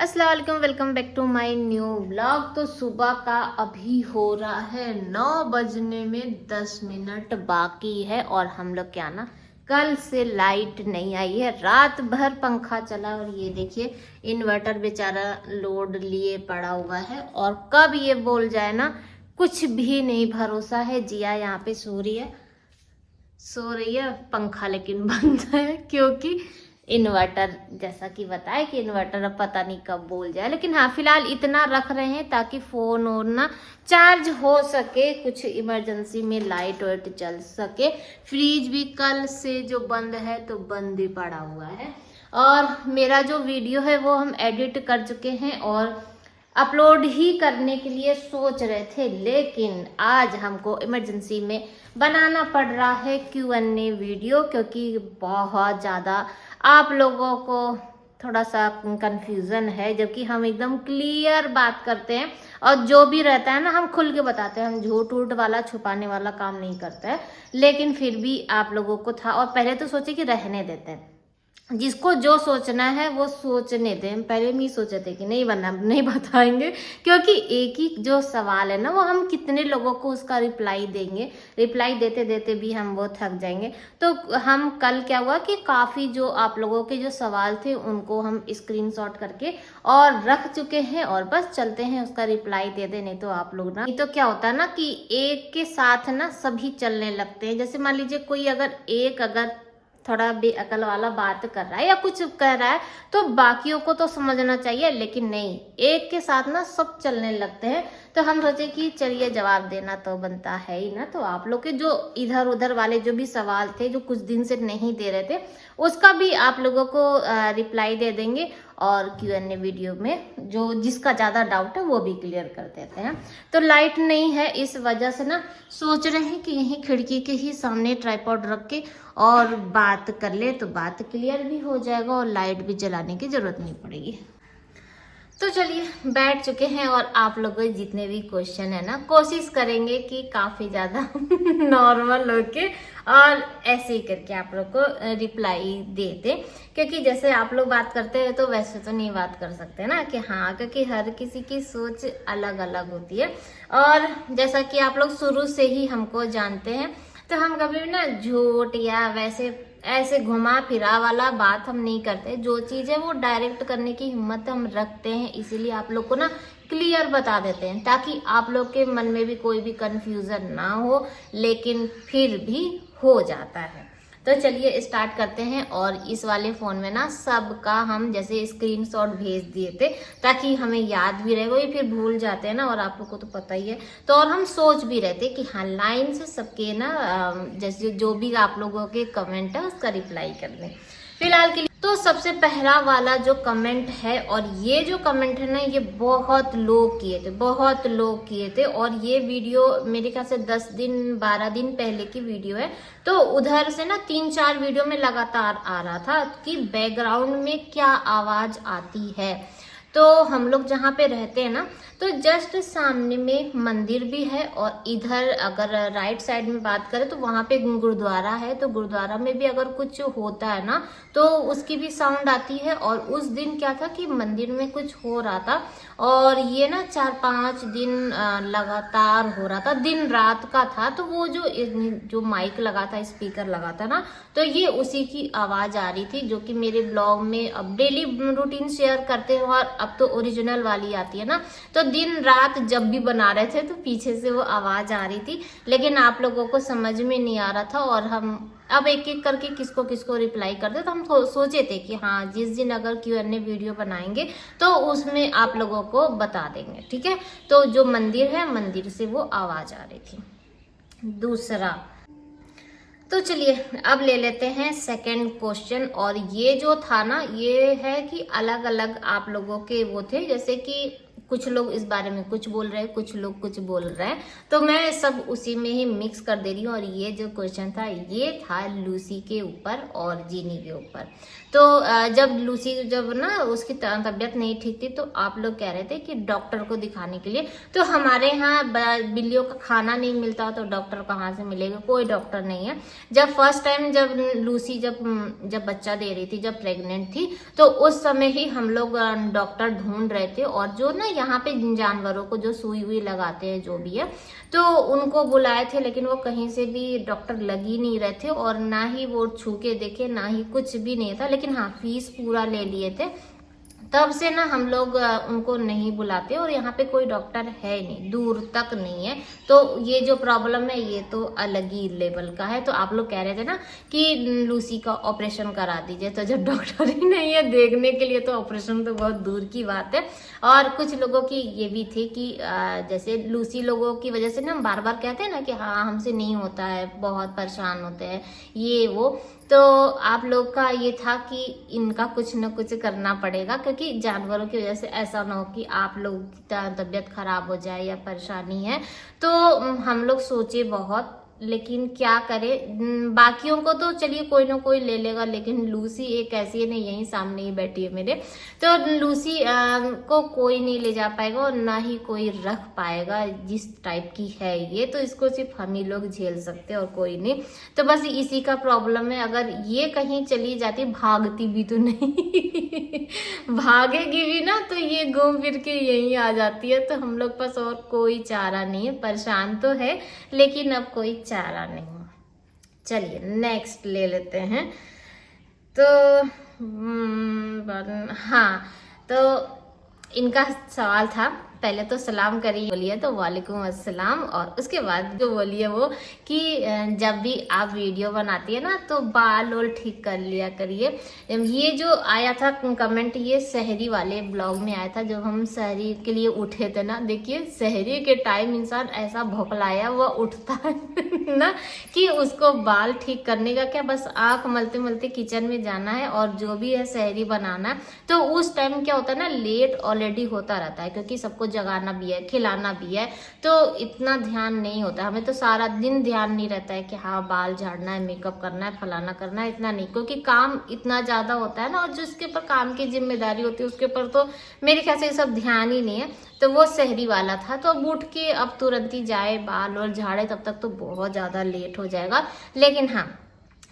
अस्सलाम वालेकुम, welcome back to my new vlog. तो सुबह का अभी हो रहा है 9 बजने में 10 मिनट बाकी है और हम लोग क्या ना कल से लाइट नहीं आई है। रात भर पंखा चला और ये देखिए इन्वर्टर बेचारा लोड लिए पड़ा हुआ है और कब ये बोल जाए ना कुछ भी नहीं भरोसा है। जिया यहाँ पे सो रही है, पंखा लेकिन बंद है क्योंकि इन्वर्टर जैसा कि बताए कि इन्वर्टर अब पता नहीं कब बोल जाए। लेकिन हाँ फिलहाल इतना रख रहे हैं ताकि फोन और ना चार्ज हो सके, कुछ इमरजेंसी में लाइट वाइट चल सके। फ्रिज भी कल से जो बंद है तो बंद ही पड़ा हुआ है। और मेरा जो वीडियो है वो हम एडिट कर चुके हैं और अपलोड ही करने के लिए सोच रहे थे, लेकिन आज हमको इमरजेंसी में बनाना पड़ रहा है Q&A वीडियो क्योंकि बहुत ज़्यादा आप लोगों को थोड़ा सा कंफ्यूजन है। जबकि हम एकदम क्लियर बात करते हैं और जो भी रहता है ना हम खुल के बताते हैं, हम झूठ वूठ वाला छुपाने वाला काम नहीं करते हैं। लेकिन फिर भी आप लोगों को था और पहले तो सोचे कि रहने देते हैं, जिसको जो सोचना है वो सोचने दें। पहले भी सोचे थे कि नहीं बताएंगे क्योंकि एक ही जो सवाल है ना वो हम कितने लोगों को उसका रिप्लाई देंगे, रिप्लाई देते देते भी हम वो थक जाएंगे। तो हम कल क्या हुआ कि काफ़ी जो आप लोगों के जो सवाल थे उनको हम स्क्रीनशॉट करके और रख चुके हैं और बस चलते हैं उसका रिप्लाई दे दे। नहीं तो आप लोग ना, नहीं तो क्या होता है ना कि एक के साथ ना सभी चलने लगते हैं। जैसे मान लीजिए कोई अगर थोड़ा बेअकल वाला बात कर रहा है या कुछ कह रहा है तो बाकियों को तो समझना चाहिए, लेकिन नहीं, एक के साथ ना सब चलने लगते हैं। तो हम सोचे कि चलिए जवाब देना तो बनता है ही ना। तो आप लोग के जो इधर उधर वाले जो भी सवाल थे जो कुछ दिन से नहीं दे रहे थे उसका भी आप लोगों को रिप्लाई दे देंगे और Q&A वीडियो में जो जिसका ज़्यादा डाउट है वो भी क्लियर कर देते हैं। तो लाइट नहीं है, इस वजह से ना सोच रहे हैं कि यहीं खिड़की के ही सामने ट्राइपॉड रख के और बात कर ले तो बात क्लियर भी हो जाएगा और लाइट भी जलाने की ज़रूरत नहीं पड़ेगी। तो चलिए बैठ चुके हैं और आप लोगों के जितने भी क्वेश्चन है ना कोशिश करेंगे कि काफ़ी ज़्यादा नॉर्मल होके और ऐसे ही करके आप लोग को रिप्लाई देते, क्योंकि जैसे आप लोग बात करते हैं तो वैसे तो नहीं बात कर सकते ना कि हाँ, क्योंकि हर किसी की सोच अलग अलग होती है। और जैसा कि आप लोग शुरू से ही हमको जानते हैं तो हम कभी भी ना झूठ या वैसे ऐसे घुमा फिरा वाला बात हम नहीं करते। जो चीज़ है वो डायरेक्ट करने की हिम्मत हम रखते हैं, इसीलिए आप लोग को ना क्लियर बता देते हैं ताकि आप लोग के मन में भी कोई भी कंफ्यूजन ना हो, लेकिन फिर भी हो जाता है। तो चलिए स्टार्ट करते हैं। और इस वाले फ़ोन में ना सबका हम जैसे स्क्रीनशॉट भेज दिए थे ताकि हमें याद भी रहे, वही फिर भूल जाते हैं ना, और आप लोग को तो पता ही है। तो और हम सोच भी रहे थे कि हाँ लाइन से सबके ना जैसे जो भी आप लोगों के कमेंट है उसका रिप्लाई कर दें फिलहाल के लिए। तो सबसे पहला वाला जो कमेंट है, और ये जो कमेंट है ना ये बहुत लोग किए थे और ये वीडियो मेरे ख्याल से 10 दिन 12 दिन पहले की वीडियो है। तो उधर से ना 3-4 वीडियो में लगातार आ रहा था कि बैकग्राउंड में क्या आवाज आती है। तो हम लोग जहाँ पे रहते हैं ना तो जस्ट सामने में मंदिर भी है और इधर अगर राइट साइड में बात करें तो वहाँ पे गुरुद्वारा है। तो गुरुद्वारा में भी अगर कुछ होता है ना तो उसकी भी साउंड आती है। और उस दिन क्या था कि मंदिर में कुछ हो रहा था और ये ना 4-5 दिन लगातार हो रहा था, दिन रात का था। तो वो जो माइक लगा था, स्पीकर लगा था ना, तो ये उसी की आवाज आ रही थी जो कि मेरे ब्लॉग में अब डेली रूटीन शेयर करते हैं और अब तो ओरिजिनल वाली आती है ना। तो दिन रात जब भी बना रहे थे तो पीछे से वो आवाज आ रही थी, लेकिन आप लोगों को समझ में नहीं आ रहा था। और हम अब एक एक करके किसको किसको रिप्लाई करते, तो हम सोचे थे कि हाँ जिस दिन अगर Q&A वीडियो बनाएंगे तो उसमें आप लोगों को बता देंगे, ठीक है। तो जो मंदिर है, मंदिर से वो आवाज आ रही थी। दूसरा, तो चलिए अब ले लेते हैं सेकंड क्वेश्चन। और ये जो था ना ये है कि अलग अलग आप लोगों के वो थे, जैसे कि कुछ लोग इस बारे में कुछ बोल रहे हैं, कुछ लोग कुछ बोल रहे हैं, तो मैं सब उसी में ही मिक्स कर दे रही हूँ। और ये जो क्वेश्चन था ये था लूसी के ऊपर और जीनी के ऊपर। तो जब लूसी जब ना उसकी तबीयत नहीं ठीक थी, तो आप लोग कह रहे थे कि डॉक्टर को दिखाने के लिए। तो हमारे यहाँ बिल्लियों का खाना नहीं मिलता, तो डॉक्टर कहाँ से मिलेगा, कोई डॉक्टर नहीं है। जब फर्स्ट टाइम जब लूसी जब बच्चा दे रही थी, जब प्रेग्नेंट थी, तो उस समय ही हम लोग डॉक्टर ढूंढ रहे थे। और जो ना यहाँ पे जानवरों को जो सुई हुई लगाते हैं जो भी है, तो उनको बुलाए थे, लेकिन वो कहीं से भी डॉक्टर लग ही नहीं रहे थे, और ना ही वो छू के देखे, ना ही कुछ भी नहीं था। लेकिन हाँ, फीस पूरा ले लिए थे। तब से ना हम लोग उनको नहीं बुलाते, और यहाँ पे कोई डॉक्टर है नहीं, दूर तक नहीं है। तो ये जो प्रॉब्लम है ये तो अलग ही लेवल का है। तो आप लोग कह रहे थे ना कि लूसी का ऑपरेशन करा दीजिए, तो जब डॉक्टर ही नहीं है देखने के लिए, तो ऑपरेशन तो बहुत दूर की बात है। और कुछ लोगों की ये भी थी कि जैसे लूसी लोगों की वजह से ना हम बार बार कहते हैं ना कि हाँ हमसे नहीं होता है, बहुत परेशान होते हैं ये वो। तो आप लोग का ये था कि इनका कुछ न कुछ करना पड़ेगा, क्योंकि जानवरों की वजह से ऐसा ना हो कि आप लोग की तबीयत खराब हो जाए या परेशानी है। तो हम लोग सोचे बहुत, लेकिन क्या करें, बाकियों को तो चलिए कोई ना कोई ले लेगा, लेकिन लूसी एक ऐसी है ना, यहीं सामने ही बैठी है मेरे, तो लूसी को कोई नहीं ले जा पाएगा और ना ही कोई रख पाएगा जिस टाइप की है ये। तो इसको सिर्फ हम ही लोग झेल सकते हैं और कोई नहीं। तो बस इसी का प्रॉब्लम है, अगर ये कहीं चली जाती, भागती भी तो नहीं भागेगी भी ना, तो ये घूम फिर के यहीं आ जाती है। तो हम लोग पास और कोई चारा नहीं है, परेशान तो है लेकिन अब कोई चारा नहीं। चलिए नेक्स्ट ले लेते हैं। तो हाँ, तो इनका सवाल था, पहले तो सलाम करिए बोलिए, तो वालेकुम अस्सलाम। और उसके बाद जो बोलिए वो कि जब भी आप वीडियो बनाती है ना, तो बाल और ठीक कर लिया करिए। ये जो आया था कमेंट, ये शहरी वाले ब्लॉग में आया था, जब हम शहरी के लिए उठे थे ना। देखिए शहरी के टाइम इंसान ऐसा भौकलाया हुआ उठता है ना कि उसको बाल ठीक करने का क्या, बस आंख मलते मलते किचन में जाना है और जो भी है शहरी बनाना है। तो उस टाइम क्या होता है ना, लेट ऑलरेडी होता रहता है, क्योंकि सबको जगाना भी है, खिलाना भी है, तो इतना ध्यान नहीं होता। हमें तो सारा दिन ध्यान नहीं रहता है कि हाँ बाल झाड़ना है, मेकअप करना है, फलाना करना है, इतना नहीं, क्योंकि काम इतना ज्यादा होता है ना। और जिसके ऊपर काम की जिम्मेदारी होती है उसके ऊपर तो मेरे ख्याल से सब ध्यान ही नहीं है। तो वो शहरी वाला था, तो अब उठ के अब तुरंत ही जाए बाल और झाड़े, तब तक तो बहुत ज्यादा लेट हो जाएगा। लेकिन हाँ,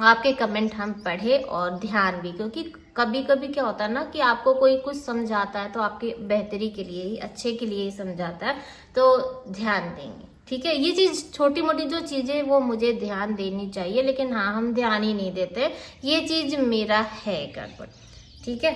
आपके कमेंट हम पढ़े और ध्यान भी, क्योंकि कभी कभी क्या होता है ना कि आपको कोई कुछ समझाता है तो आपके बेहतरी के लिए ही, अच्छे के लिए ही समझाता है, तो ध्यान देंगे। ठीक है, ये चीज छोटी मोटी जो चीजें वो मुझे ध्यान देनी चाहिए, लेकिन हाँ हम ध्यान ही नहीं देते, ये चीज मेरा है गड़बड़। ठीक है,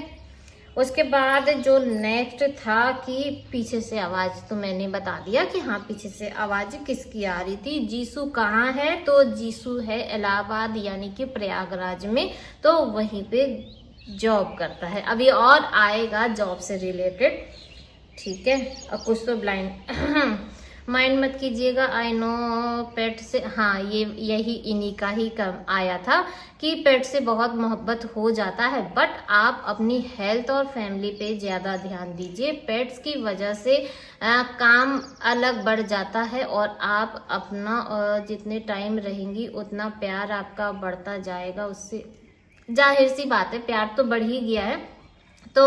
उसके बाद जो नेक्स्ट था कि पीछे से आवाज, तो मैंने बता दिया कि हाँ पीछे से आवाज किसकी आ रही थी। जीसू कहाँ है, तो जीसू है इलाहाबाद यानी कि प्रयागराज में, तो वहीं पे जॉब करता है। अभी और आएगा जॉब से रिलेटेड। ठीक है, और कुछ तो ब्लाइंड माइंड मत कीजिएगा, आई नो पेट से, हाँ ये यही इन्हीं का ही कम आया था कि पेट से बहुत मोहब्बत हो जाता है, बट आप अपनी हेल्थ और फैमिली पे ज्यादा ध्यान दीजिए। पेट्स की वजह से काम अलग बढ़ जाता है, और आप अपना जितने टाइम रहेंगी उतना प्यार आपका बढ़ता जाएगा। उससे जाहिर सी बात है प्यार तो बढ़ ही गया है। तो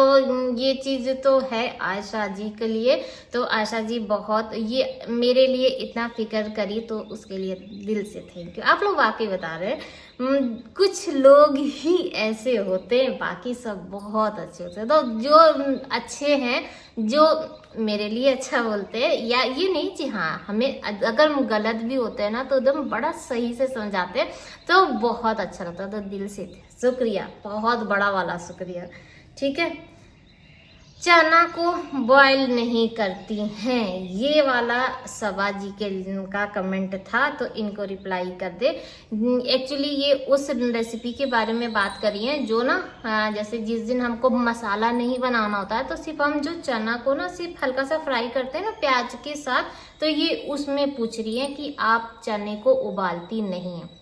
ये चीज तो है आयशा जी के लिए, तो आयशा जी बहुत ये मेरे लिए इतना फिक्र करी, तो उसके लिए दिल से थैंक यू। आप लोग वाकई बता रहे हैं, कुछ लोग ही ऐसे होते हैं, बाकी सब बहुत अच्छे होते हैं। तो जो अच्छे हैं, जो मेरे लिए अच्छा बोलते हैं, या ये नहीं कि हाँ हमें अगर गलत भी होते हैं ना तो एकदम बड़ा सही से समझाते हैं, तो बहुत अच्छा लगता है। तो दिल से शुक्रिया, बहुत बड़ा वाला शुक्रिया। ठीक है, चना को बॉयल नहीं करती हैं, ये वाला सबा जी के का कमेंट था, तो इनको रिप्लाई कर दे। एक्चुअली ये उस रेसिपी के बारे में बात करी है जो ना जैसे जिस दिन हमको मसाला नहीं बनाना होता है, तो सिर्फ हम जो चना को ना सिर्फ हल्का सा फ्राई करते हैं ना प्याज के साथ, तो ये उसमें पूछ रही है कि आप चने को उबालती नहीं है।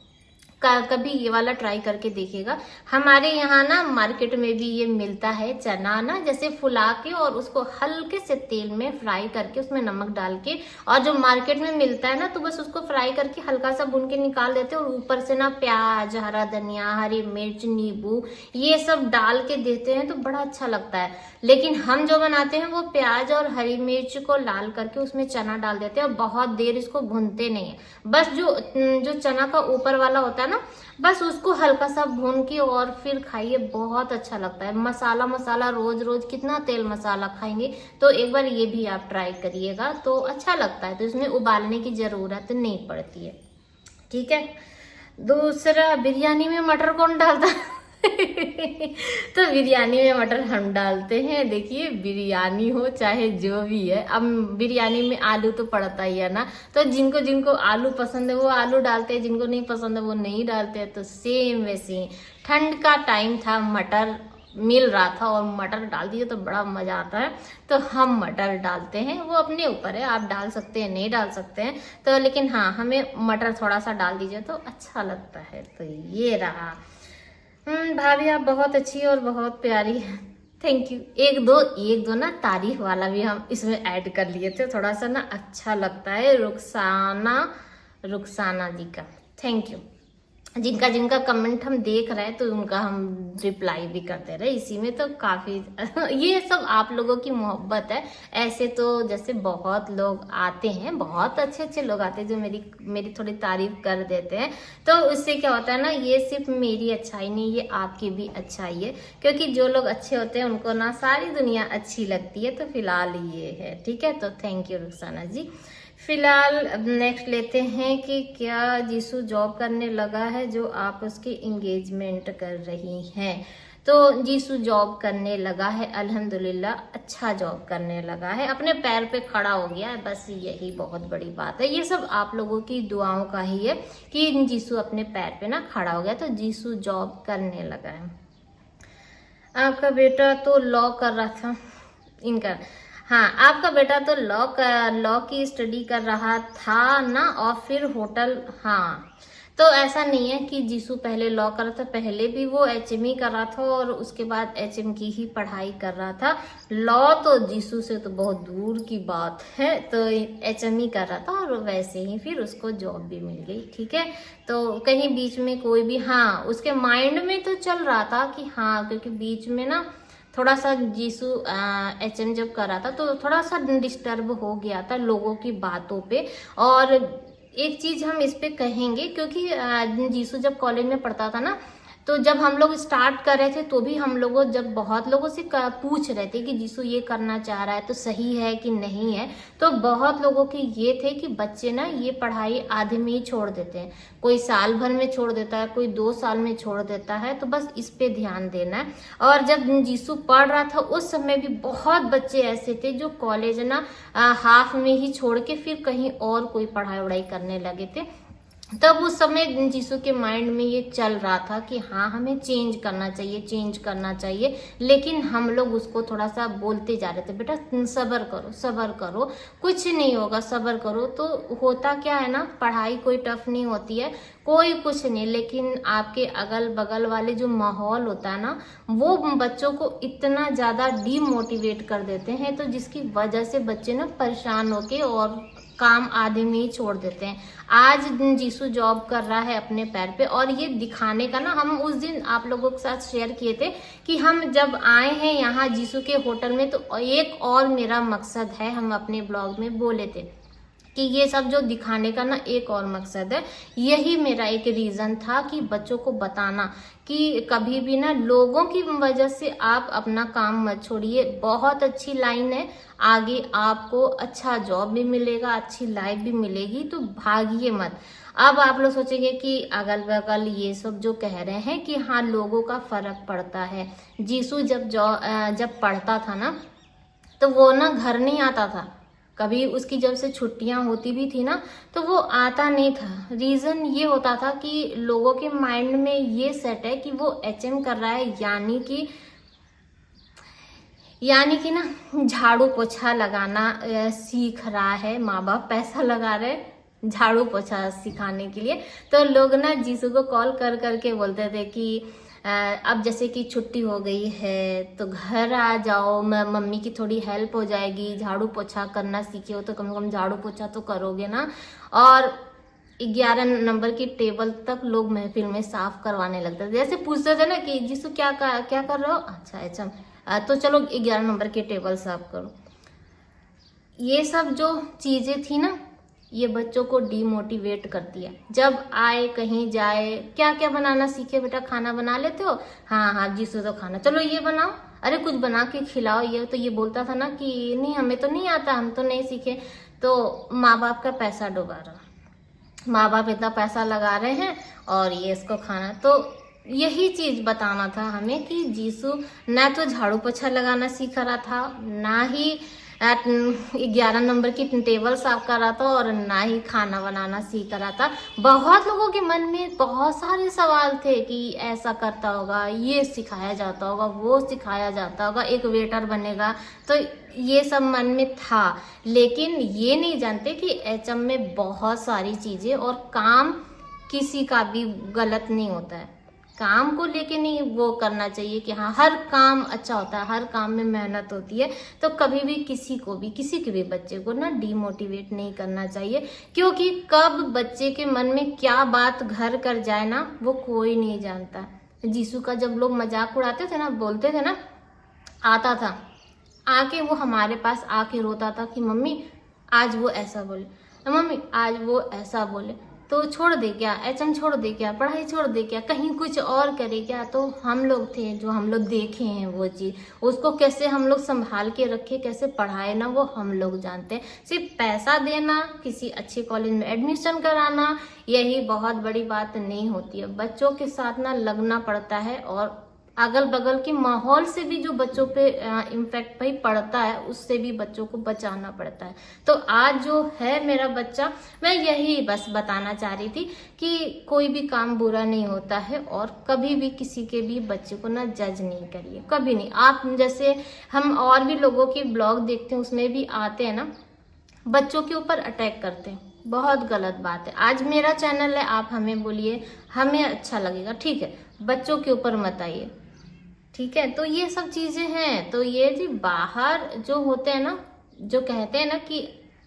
कभी ये वाला ट्राई करके देखिएगा। हमारे यहाँ ना मार्केट में भी ये मिलता है चना ना, जैसे फुला के और उसको हल्के से तेल में फ्राई करके उसमें नमक डाल के, और जो मार्केट में मिलता है ना तो बस उसको फ्राई करके हल्का सा भून के निकाल देते हैं और ऊपर से ना प्याज, हरा धनिया, हरी मिर्च, नींबू ये सब डाल के देते हैं तो बड़ा अच्छा लगता है। लेकिन हम जो बनाते हैं वो प्याज और हरी मिर्च को लाल करके उसमें चना डाल देते हैं और बहुत देर इसको भूनते नहीं है। बस जो चना का ऊपर वाला होता है ना, बस उसको हल्का सा भून के और फिर खाइए, बहुत अच्छा लगता है। मसाला मसाला रोज रोज कितना तेल मसाला खाएंगे, तो एक बार ये भी आप ट्राई करिएगा तो अच्छा लगता है। तो इसमें उबालने की जरूरत नहीं पड़ती है, ठीक है। दूसरा, बिरयानी में मटर कौन डालता है? तो बिरयानी में मटर हम डालते हैं। देखिए, बिरयानी हो चाहे जो भी है, अब बिरयानी में आलू तो पड़ता ही है ना, तो जिनको जिनको आलू पसंद है वो आलू डालते हैं, जिनको नहीं पसंद है वो नहीं डालते हैं। तो सेम वैसे ही ठंड का टाइम था, मटर मिल रहा था और मटर डाल दिए तो बड़ा मजा आता है, तो हम मटर डालते हैं। वो अपने ऊपर है, आप डाल सकते हैं नहीं डाल सकते हैं, तो लेकिन हाँ, हमें मटर थोड़ा सा डाल दीजिए तो अच्छा लगता है। तो ये रहा। भाभी आप बहुत अच्छी और बहुत प्यारी है, थैंक यू। एक दो ना तारीफ वाला भी हम इसमें ऐड कर लिए थे, थोड़ा सा ना अच्छा लगता है। रुखसाना जी का थैंक यू। जिनका जिनका कमेंट हम देख रहे हैं तो उनका हम रिप्लाई भी करते रहे इसी में, तो काफी ये सब आप लोगों की मोहब्बत है। ऐसे तो जैसे बहुत लोग आते हैं, बहुत अच्छे अच्छे लोग आते हैं जो मेरी थोड़ी तारीफ कर देते हैं, तो उससे क्या होता है ना, ये सिर्फ मेरी अच्छाई नहीं, ये आपकी भी अच्छाई है, क्योंकि जो लोग अच्छे होते हैं उनको ना सारी दुनिया अच्छी लगती है। तो फिलहाल ये है, ठीक है। तो थैंक यू रुखसाना जी। फिलहाल नेक्स्ट लेते हैं कि क्या जीसू जॉब करने लगा है जो आप उसकी एंगेजमेंट कर रही हैं। तो जीसू जॉब करने लगा है, अल्हम्दुलिल्लाह अच्छा जॉब करने लगा है, अपने पैर पे खड़ा हो गया है, बस यही बहुत बड़ी बात है। ये सब आप लोगों की दुआओं का ही है कि जीसू अपने पैर पे ना खड़ा हो गया, तो जीसू जॉब करने लगा है। आपका बेटा तो लॉ कर रहा था, इनका हाँ, आपका बेटा तो लॉ की स्टडी कर रहा था ना, और फिर होटल। हाँ, तो ऐसा नहीं है कि जीसू पहले लॉ कर रहा था, पहले भी वो एचएमई कर रहा था और उसके बाद एचएम की ही पढ़ाई कर रहा था। लॉ तो जीसू से तो बहुत दूर की बात है, तो एचएमई कर रहा था और वैसे ही फिर उसको जॉब भी मिल गई, ठीक है। तो कहीं बीच में कोई भी, हाँ, उसके माइंड में तो चल रहा था कि हाँ, क्योंकि बीच में ना थोड़ा सा जीसू एचएम जब कर रहा था तो थोड़ा सा डिस्टर्ब हो गया था लोगों की बातों पे। और एक चीज हम इस पे कहेंगे, क्योंकि जीसू जब कॉलेज में पढ़ता था ना, तो जब हम लोग स्टार्ट कर रहे थे तो भी हम लोगों जब बहुत लोगों से पूछ रहे थे कि जीसू ये करना चाह रहा है तो सही है कि नहीं है, तो बहुत लोगों के ये थे कि बच्चे ना ये पढ़ाई आधे में ही छोड़ देते हैं, कोई साल भर में छोड़ देता है, कोई 2 साल में छोड़ देता है, तो बस इस पे ध्यान देना है। और जब जीसू पढ़ रहा था उस समय भी बहुत बच्चे ऐसे थे जो कॉलेज ना हाफ में ही छोड़ के फिर कहीं और कोई पढ़ाई वढ़ाई करने लगे थे। तब उस समय जीसू के माइंड में ये चल रहा था कि हाँ, हमें चेंज करना चाहिए, लेकिन हम लोग उसको थोड़ा सा बोलते जा रहे थे, बेटा सब्र करो, कुछ नहीं होगा, सब्र करो। तो होता क्या है ना, पढ़ाई कोई टफ नहीं होती है, कोई कुछ नहीं, लेकिन आपके अगल बगल वाले जो माहौल होता है ना, वो बच्चों को इतना ज्यादा डीमोटिवेट कर देते हैं, तो जिसकी वजह से बच्चे ना परेशान होके और काम आधे में ही छोड़ देते हैं। आज जीसू जॉब कर रहा है अपने पैर पे, और ये दिखाने का ना, हम उस दिन आप लोगों के साथ शेयर किए थे कि हम जब आए हैं यहाँ जीसू के होटल में, तो एक और मेरा मकसद है, हम अपने ब्लॉग में बोले थे कि ये सब जो दिखाने का ना एक और मकसद है, यही मेरा एक रीजन था कि बच्चों को बताना कि कभी भी ना लोगों की वजह से आप अपना काम मत छोड़िए। बहुत अच्छी लाइन है, आगे आपको अच्छा जॉब भी मिलेगा, अच्छी लाइफ भी मिलेगी, तो भागिए मत। अब आप लोग सोचेंगे कि अगल बगल ये सब जो कह रहे हैं कि हाँ लोगों का फर्क पड़ता है, जीसू जब पढ़ता था ना तो वो ना घर नहीं आता था कभी, उसकी जब से छुट्टियां होती भी थी ना तो वो आता नहीं था। रीजन ये होता था कि लोगों के माइंड में ये सेट है कि वो एचएम कर रहा है, यानी कि ना झाड़ू पोछा लगाना सीख रहा है, माँ बाप पैसा लगा रहे, झाड़ू पोछा सिखाने के लिए। तो लोग ना जीसू को कॉल कर करके बोलते थे कि अब जैसे कि छुट्टी हो गई है तो घर आ जाओ, मम्मी की थोड़ी हेल्प हो जाएगी, झाड़ू पोछा करना सीखे हो तो कम से कम झाड़ू पोछा तो करोगे ना। और 11 नंबर की टेबल तक लोग महफिल में साफ करवाने लगते थे। जैसे पूछते थे ना कि जीसू क्या कर रहे हो, अच्छा तो चलो 11 नंबर की टेबल साफ करो। ये सब जो चीजें थी ना, ये बच्चों को डीमोटिवेट करती है। जब आए कहीं जाए, क्या क्या बनाना सीखे बेटा, खाना बना लेते हो, हाँ जीसू तो खाना, चलो ये बनाओ, अरे कुछ बना के खिलाओ। ये तो ये बोलता था ना कि नहीं हमें तो नहीं आता, हम तो नहीं सीखे। तो माँ बाप का पैसा डुबा रहा, माँ बाप इतना पैसा लगा रहे हैं और ये इसको खाना। तो यही चीज बताना था हमें कि जीसू ना तो झाड़ू पोछा लगाना सीख रहा था, ना ही 11 नंबर की टेबल साफ कर रहा था, और ना ही खाना बनाना सीख रहा था। बहुत लोगों के मन में बहुत सारे सवाल थे कि ऐसा करता होगा, ये सिखाया जाता होगा, वो सिखाया जाता होगा, एक वेटर बनेगा, तो ये सब मन में था। लेकिन ये नहीं जानते कि एचएम में बहुत सारी चीजें, और काम किसी का भी गलत नहीं होता है। काम को लेके नहीं वो करना चाहिए कि हाँ हर काम अच्छा होता है, हर काम में मेहनत होती है। तो कभी भी किसी के भी बच्चे को ना डीमोटिवेट नहीं करना चाहिए, क्योंकि कब बच्चे के मन में क्या बात घर कर जाए ना, वो कोई नहीं जानता। जीसू का जब लोग मजाक उड़ाते थे ना, बोलते थे ना, आता था आके वो हमारे पास आके रोता था कि मम्मी आज वो ऐसा बोले, मम्मी आज वो ऐसा बोले, तो छोड़ दे क्या, एचएम छोड़ दे क्या, पढ़ाई छोड़ दे क्या, कहीं कुछ और करे क्या। तो हम लोग थे जो हम लोग देखे हैं वो चीज, उसको कैसे हम लोग संभाल के रखे, कैसे पढ़ाए ना, वो हम लोग जानते हैं। सिर्फ पैसा देना, किसी अच्छे कॉलेज में एडमिशन कराना, यही बहुत बड़ी बात नहीं होती है। बच्चों के साथ ना लगना पड़ता है, और अगल बगल के माहौल से भी जो बच्चों पे इम्पैक्ट भाई पड़ता है, उससे भी बच्चों को बचाना पड़ता है। तो आज जो है मेरा बच्चा, मैं यही बस बताना चाह रही थी कि कोई भी काम बुरा नहीं होता है, और कभी भी किसी के भी बच्चे को ना जज नहीं करिए, कभी नहीं। आप जैसे हम और भी लोगों के ब्लॉग देखते हैं, उसमें भी आते हैं ना, बच्चों के ऊपर अटैक करते हैं, बहुत गलत बात है। आज मेरा चैनल है, आप हमें बोलिए, हमें अच्छा लगेगा, ठीक है, बच्चों के ऊपर मत आइए, ठीक है। तो ये सब चीजें हैं। तो ये जी बाहर जो होते हैं ना, जो कहते हैं ना कि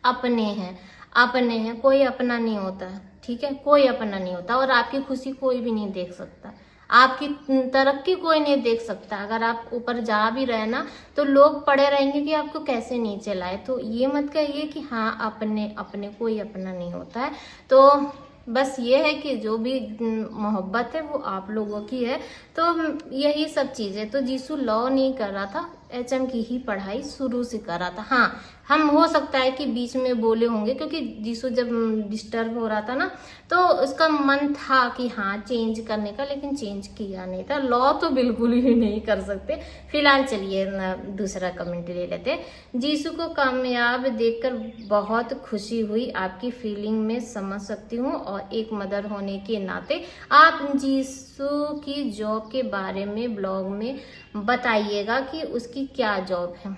अपने हैं, कोई अपना नहीं होता है, ठीक है, कोई अपना नहीं होता। और आपकी खुशी कोई भी नहीं देख सकता, आपकी तरक्की कोई नहीं देख सकता। अगर आप ऊपर जा भी रहे ना, तो लोग पड़े रहेंगे कि आपको कैसे नीचे लाए। तो ये मत कहिए कि हाँ अपने कोई अपना नहीं होता है। तो बस ये है कि जो भी मोहब्बत है वो आप लोगों की है। तो यही सब चीजें। तो जीसू लॉ नहीं कर रहा था, एचएम की ही पढ़ाई शुरू से कर रहा था। हाँ, हम हो सकता है कि बीच में बोले होंगे, क्योंकि जीसू जब डिस्टर्ब हो रहा था ना, तो उसका मन था कि हाँ चेंज करने का, लेकिन चेंज किया नहीं था। लॉ तो बिल्कुल ही नहीं कर सकते। फिलहाल चलिए दूसरा कमेंट ले लेते। जीसू को कामयाब देखकर बहुत खुशी हुई, आपकी फीलिंग में समझ सकती हूँ, और एक मदर होने के नाते आप जीसू की जॉब के बारे में ब्लॉग में बताइएगा कि उसकी क्या जॉब है।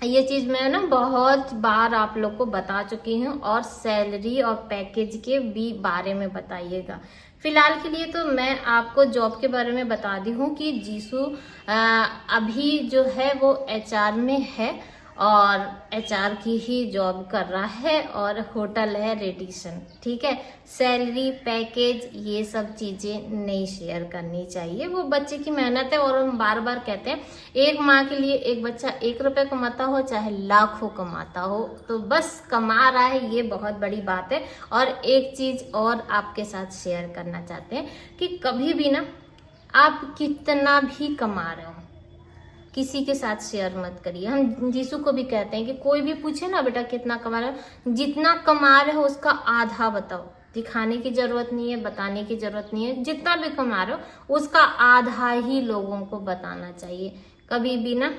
ये चीज मैं ना बहुत बार आप लोग को बता चुकी हूँ, और सैलरी और पैकेज के भी बारे में बताइएगा। फिलहाल के लिए तो मैं आपको जॉब के बारे में बता दी हूँ कि जीसू अभी जो है वो एचआर में है, और एचआर की ही जॉब कर रहा है, और होटल है रेडिसन, ठीक है। सैलरी पैकेज ये सब चीजें नहीं शेयर करनी चाहिए, वो बच्चे की मेहनत है। और हम बार बार कहते हैं, एक माँ के लिए एक बच्चा 1 रुपए कमाता हो चाहे लाखों कमाता हो, तो बस कमा रहा है, ये बहुत बड़ी बात है। और एक चीज और आपके साथ शेयर करना चाहते हैं कि कभी भी ना आप कितना भी कमा रहे हो, किसी के साथ शेयर मत करिए। हम जीसू को भी कहते हैं कि कोई भी पूछे ना बेटा कितना कमा रहे हो, जितना कमा रहे हो उसका आधा बताओ। दिखाने की जरूरत नहीं है, बताने की जरूरत नहीं है। जितना भी कमा रहे हो उसका आधा ही लोगों को बताना चाहिए, कभी भी ना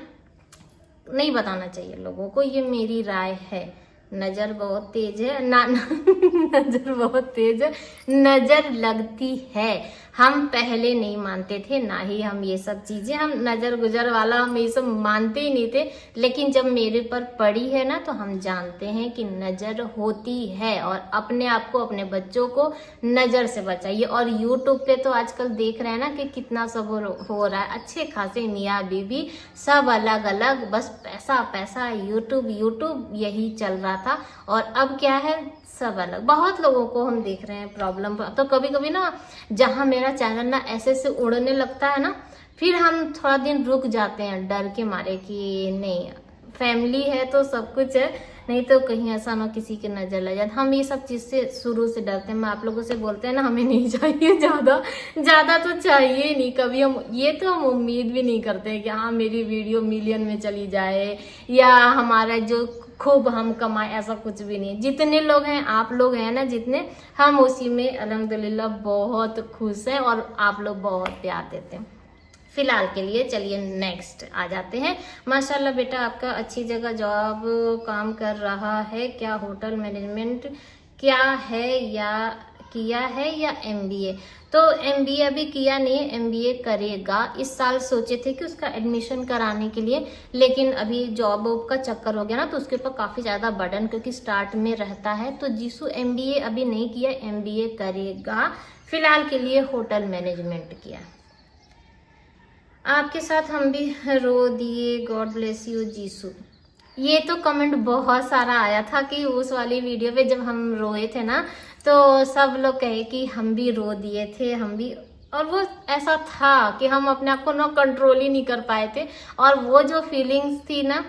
नहीं बताना चाहिए लोगों को। ये मेरी राय है। नजर बहुत तेज है ना नजर बहुत तेज है, नजर लगती है। हम पहले नहीं मानते थे, ना ही हम ये सब चीजें, हम नजर गुजर वाला हम ये सब मानते ही नहीं थे। लेकिन जब मेरे पर पड़ी है ना, तो हम जानते हैं कि नजर होती है और अपने आप को, अपने बच्चों को नजर से बचाइए। और यूट्यूब पे तो आजकल देख रहे हैं ना कि कितना सब हो रहा है, अच्छे खासे मियाँ बीवी सब अलग अलग, बस पैसा पैसा, यूट्यूब यूट्यूब यही चल रहा था। और अब क्या है, सब अलग। बहुत लोगों को हम देख रहे हैं प्रॉब्लम। तो कभी कभी ना, जहां मेरा चैनल ना ऐसे से उड़ने लगता है ना, फिर हम थोड़ा दिन रुक जाते हैं डर के मारे कि नहीं, फैमिली है तो सब कुछ है, नहीं तो कहीं ऐसा ना किसी की नजर लग जाए। हम ये सब चीज से शुरू से डरते हैं। मैं आप लोगों से बोलते हैं ना, हमें नहीं चाहिए ज्यादा ज्यादा, तो चाहिए नहीं कभी। हम ये तो हम उम्मीद भी नहीं करते हैं कि हाँ मेरी वीडियो मिलियन में चली जाए या हमारा जो खूब हम कमाए, ऐसा कुछ भी नहीं। जितने लोग हैं, आप लोग हैं ना जितने, हम उसी में अल्हम्दुलिल्लाह बहुत खुश हैं और आप लोग बहुत प्यार देते हैं। फिलहाल के लिए चलिए नेक्स्ट आ जाते हैं। माशाल्लाह बेटा आपका अच्छी जगह जॉब काम कर रहा है क्या? होटल मैनेजमेंट क्या है या किया है या एमबीए? तो एमबीए अभी किया नहीं है, एमबीए करेगा। इस साल सोचे थे कि उसका एडमिशन कराने के लिए, लेकिन अभी जॉब का चक्कर हो गया ना, तो उसके ऊपर काफी ज्यादा बर्डन क्योंकि स्टार्ट में रहता है। तो जीसू एमबीए अभी नहीं किया, एमबीए करेगा। फिलहाल के लिए होटल मैनेजमेंट किया। आपके साथ हम भी रो दिए, गॉड ब्लेस यू जीसू। ये तो कमेंट बहुत सारा आया था कि उस वाली वीडियो पे जब हम रोए थे ना, तो सब लोग कहे कि हम भी रो दिए थे, हम भी। और वो ऐसा था कि हम अपने आप को ना कंट्रोल ही नहीं कर पाए थे। और वो जो फीलिंग्स थी ना,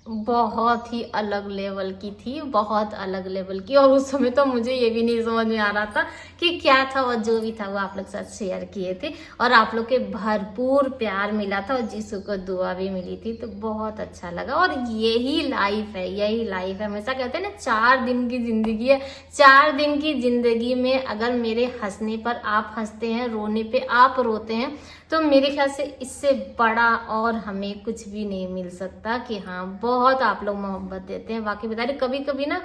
बहुत ही अलग लेवल की थी, बहुत अलग लेवल की। और उस समय तो मुझे ये भी नहीं समझ में आ रहा था कि क्या था। और जो भी था वो आप लोग के साथ शेयर किए थे और आप लोग के भरपूर प्यार मिला था और जीसू को दुआ भी मिली थी, तो बहुत अच्छा लगा। और यही लाइफ है, यही लाइफ है। हमेशा कहते हैं ना 4 दिन की जिंदगी है। 4 दिन की जिंदगी में अगर मेरे हंसने पर आप हंसते हैं, रोने पे आप रोते हैं, तो मेरे ख्याल से इससे बड़ा और हमें कुछ भी नहीं मिल सकता। कि हाँ बहुत आप लोग मोहब्बत देते हैं। बाकी बता रहे, कभी कभी ना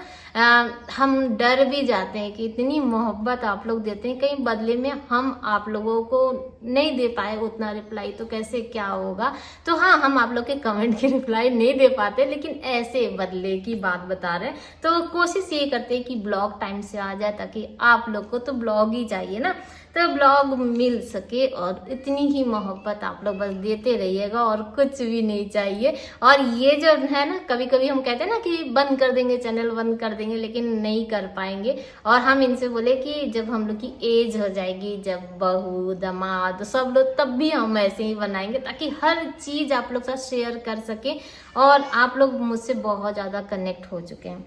हम डर भी जाते हैं कि इतनी मोहब्बत आप लोग देते हैं, कहीं बदले में हम आप लोगों को नहीं दे पाए उतना रिप्लाई, तो कैसे क्या होगा। तो हाँ, हम आप लोग के कमेंट की रिप्लाई नहीं दे पाते, लेकिन ऐसे बदले की बात बता रहे हैं। तो कोशिश ये करते हैं कि ब्लॉग टाइम से आ जाए, ताकि आप लोग को तो ब्लॉग ही चाहिए ना, तो ब्लॉग मिल सके। और इतनी ही मोहब्बत आप लोग बस देते रहिएगा और कुछ भी नहीं चाहिए। और ये जो है ना, कभी कभी हम कहते हैं ना कि बंद कर देंगे, चैनल बंद कर देंगे, लेकिन नहीं कर पाएंगे। और हम इनसे बोले कि जब हम लोग की एज हो जाएगी, जब बहू दामाद सब लोग, तब भी हम ऐसे ही बनाएंगे, ताकि हर चीज आप लोग साथ शेयर कर सके। और आप लोग मुझसे बहुत ज्यादा कनेक्ट हो चुके हैं,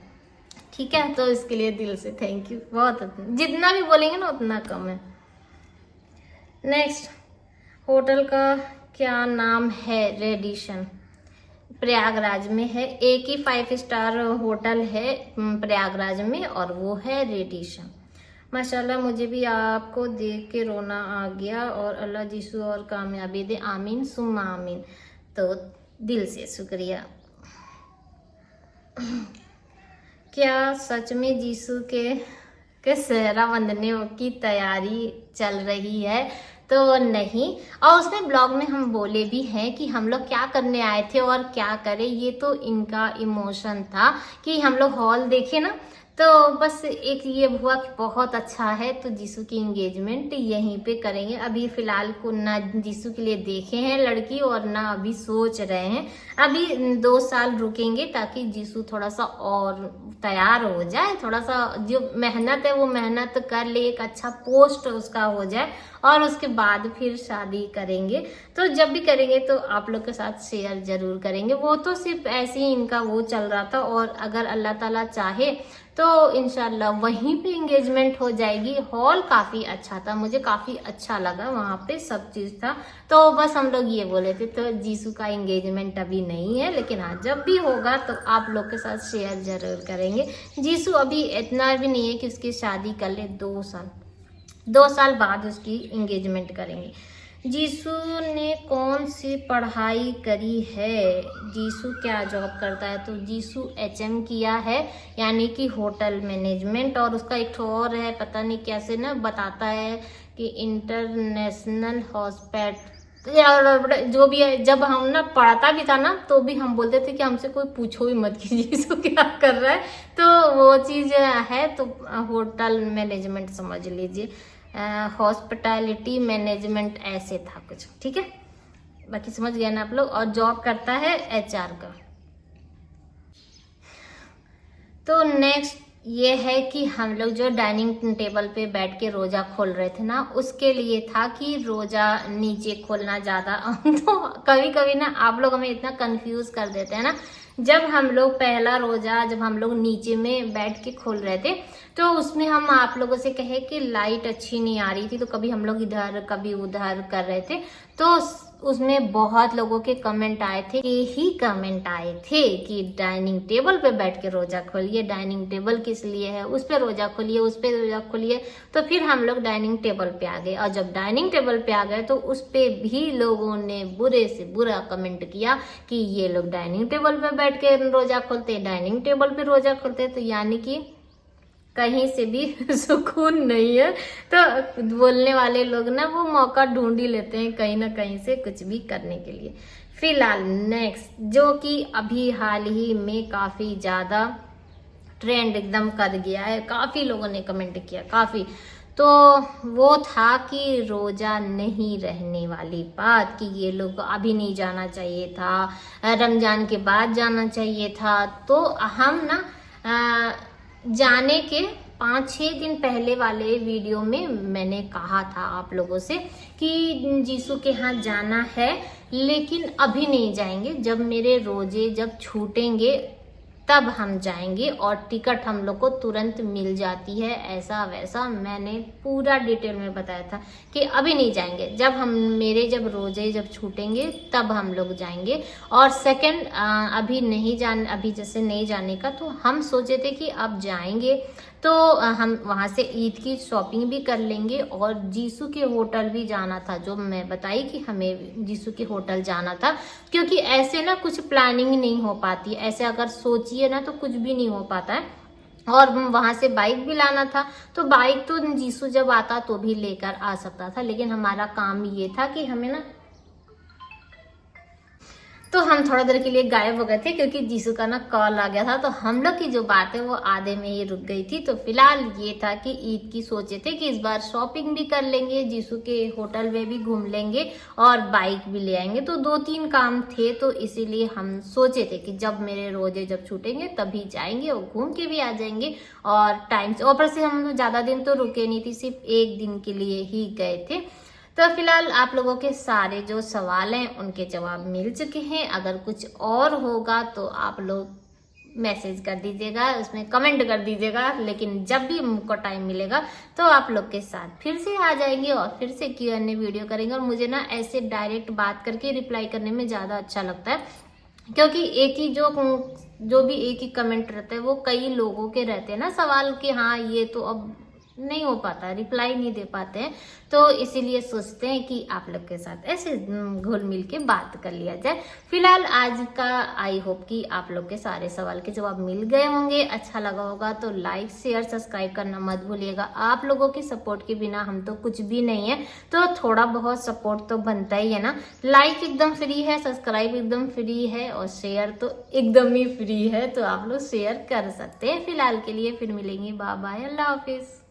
ठीक है। तो इसके लिए दिल से थैंक यू। बहुत, जितना भी बोलेंगे ना उतना कम है। नेक्स्ट, होटल का क्या नाम है? रेडिशन, प्रयागराज में है। एक ही 5 स्टार होटल है प्रयागराज में, और वो है रेडिशन। माशाल्लाह, मुझे भी आपको देख के रोना आ गया। और अल्लाह जीसू और कामयाबी दे, आमीन सुम्मा आमीन। तो दिल से शुक्रिया। क्या सच में जीसू के सेहरा बंधने की तैयारी चल रही है? तो नहीं। और उसमें ब्लॉग में हम बोले भी हैं कि हम लोग क्या करने आए थे और क्या करें, ये तो इनका इमोशन था कि हम लोग हॉल देखे ना, तो बस एक ये हुआ कि बहुत अच्छा है, तो जीसू की एंगेजमेंट यहीं पे करेंगे। अभी फिलहाल को ना जीसू के लिए देखे हैं लड़की, और ना अभी सोच रहे हैं। अभी 2 साल रुकेंगे ताकि जीसू थोड़ा सा और तैयार हो जाए, थोड़ा सा जो मेहनत है वो मेहनत कर ले, एक अच्छा पोस्ट उसका हो जाए, और उसके बाद फिर शादी करेंगे। तो जब भी करेंगे तो आप लोग के साथ शेयर जरूर करेंगे। वो तो सिर्फ ऐसे ही इनका वो चल रहा था, और अगर अल्लाह ताला चाहे तो इंशाल्लाह वहीं पे एंगेजमेंट हो जाएगी। हॉल काफी अच्छा था, मुझे काफी अच्छा लगा, वहां पे सब चीज था। तो बस हम लोग ये बोले थे। तो जीसू का एंगेजमेंट अभी नहीं है, लेकिन हाँ जब भी होगा तो आप लोग के साथ शेयर जरूर करेंगे। जीसू अभी इतना भी नहीं है कि उसकी शादी कर ले, 2 साल बाद उसकी एंगेजमेंट करेंगे। जीसू ने कौन सी पढ़ाई करी है? जीसू क्या जॉब करता है? तो जीसू HM किया है, यानी कि होटल मैनेजमेंट। और उसका एक और है, पता नहीं कैसे ना बताता है कि इंटरनेशनल हॉस्पिटल जो भी है, जब हम ना पढ़ाता भी था ना तो भी हम बोलते थे कि हमसे कोई पूछो भी मत कीजिए इसको क्या कर रहा है, तो वो चीज़ है। तो होटल मैनेजमेंट समझ लीजिए, हॉस्पिटैलिटी मैनेजमेंट ऐसे था कुछ, ठीक है, बाकी समझ गए ना आप लोग। और जॉब करता है HR का। तो नेक्स्ट ये है कि हम लोग जो डाइनिंग टेबल पे बैठ के रोजा खोल रहे थे ना, उसके लिए था कि रोजा नीचे खोलना ज्यादा तो कभी कभी ना आप लोग हमें इतना कंफ्यूज कर देते हैं ना। जब हम लोग पहला रोजा जब हम लोग नीचे में बैठ के खोल रहे थे तो उसमें हम आप लोगों से कहे कि लाइट अच्छी नहीं आ रही थी, तो कभी हम लोग इधर कभी उधर कर रहे थे। तो उसमें बहुत लोगों के कमेंट आए थे कि डाइनिंग टेबल पे बैठ के रोजा खोलिए, डाइनिंग टेबल किस लिए है, उस पे रोजा खोलिए, उस पे रोजा खोलिए। तो फिर हम लोग डाइनिंग टेबल पे आ गए, और जब डाइनिंग टेबल पे आ गए तो उस पे भी लोगों ने बुरे से बुरा कमेंट किया कि ये लोग डाइनिंग टेबल पे बैठ के रोजा खोलते, डाइनिंग टेबल पे रोजा खोलते। तो यानी कि कहीं से भी सुकून नहीं है। तो बोलने वाले लोग ना वो मौका ढूंढ ही लेते हैं कहीं ना कहीं से कुछ भी करने के लिए। फिलहाल नेक्स्ट जो कि अभी हाल ही में काफी ज्यादा ट्रेंड एकदम कर गया है, काफी लोगों ने कमेंट किया काफी, तो वो था कि रोजा नहीं रहने वाली बात, कि ये लोग को अभी नहीं जाना चाहिए था, रमजान के बाद जाना चाहिए था। तो हम ना जाने के 5-6 दिन पहले वाले वीडियो में मैंने कहा था आप लोगों से कि जीसू के यहाँ जाना है, लेकिन अभी नहीं जाएंगे, जब मेरे रोजे जब छूटेंगे तब हम जाएंगे, और टिकट हम लोग को तुरंत मिल जाती है, ऐसा वैसा मैंने पूरा डिटेल में बताया था कि अभी नहीं जाएंगे, जब रोजे जब छूटेंगे तब हम लोग जाएंगे। और सेकंड अभी जैसे नहीं जाने का, तो हम सोचे थे कि अब जाएंगे तो हम वहां से ईद की शॉपिंग भी कर लेंगे, और जीसू के होटल भी जाना था, जो मैं बताई कि हमें जीसू के होटल जाना था, क्योंकि ऐसे ना कुछ प्लानिंग नहीं हो पाती, ऐसे अगर सोचिए ना तो कुछ भी नहीं हो पाता है। और वहां से बाइक भी लाना था, तो बाइक तो जीसू जब आता तो भी लेकर आ सकता था, लेकिन हमारा काम ये था कि हमें ना, तो हम थोड़ा देर के लिए गायब हो गए थे क्योंकि जीसू का ना कॉल आ गया था, तो हम लोग की जो बात है वो आधे में ही रुक गई थी। तो फिलहाल ये था कि ईद की सोचे थे कि इस बार शॉपिंग भी कर लेंगे, जीसू के होटल में भी घूम लेंगे और बाइक भी ले आएंगे, तो 2-3 काम थे, तो इसीलिए हम सोचे थे कि जब मेरे रोजे जब छूटेंगे तभी जाएंगे और घूम के भी आ जाएंगे। और टाइम से ऊपर से हम ज्यादा दिन तो रुके नहीं थी, सिर्फ 1 दिन के लिए ही गए थे। तो फिलहाल आप लोगों के सारे जो सवाल हैं उनके जवाब मिल चुके हैं। अगर कुछ और होगा तो आप लोग मैसेज कर दीजिएगा, उसमें कमेंट कर दीजिएगा, लेकिन जब भी हमको टाइम मिलेगा तो आप लोग के साथ फिर से आ जाएंगे और फिर से Q&A वीडियो करेंगे। और मुझे ना ऐसे डायरेक्ट बात करके रिप्लाई करने में ज़्यादा अच्छा लगता है, क्योंकि एक ही जो भी एक ही कमेंट रहता है वो कई लोगों के रहते हैं ना सवाल कि हाँ ये तो अब नहीं हो पाता, रिप्लाई नहीं दे पाते हैं, तो इसीलिए सोचते हैं कि आप लोग के साथ ऐसे घुल मिल के बात कर लिया जाए। फिलहाल आज का आई होप कि आप लोग के सारे सवाल के जवाब मिल गए होंगे, अच्छा लगा होगा तो लाइक शेयर सब्सक्राइब करना मत भूलिएगा। आप लोगों की सपोर्ट के बिना हम तो कुछ भी नहीं है, तो थोड़ा बहुत सपोर्ट तो बनता ही है ना। लाइक एकदम फ्री है, सब्सक्राइब एकदम फ्री है, और शेयर तो एकदम ही फ्री है, तो आप लोग शेयर कर सकते हैं। फिलहाल के लिए फिर मिलेंगे, बाय बाय, अल्लाह हाफिज।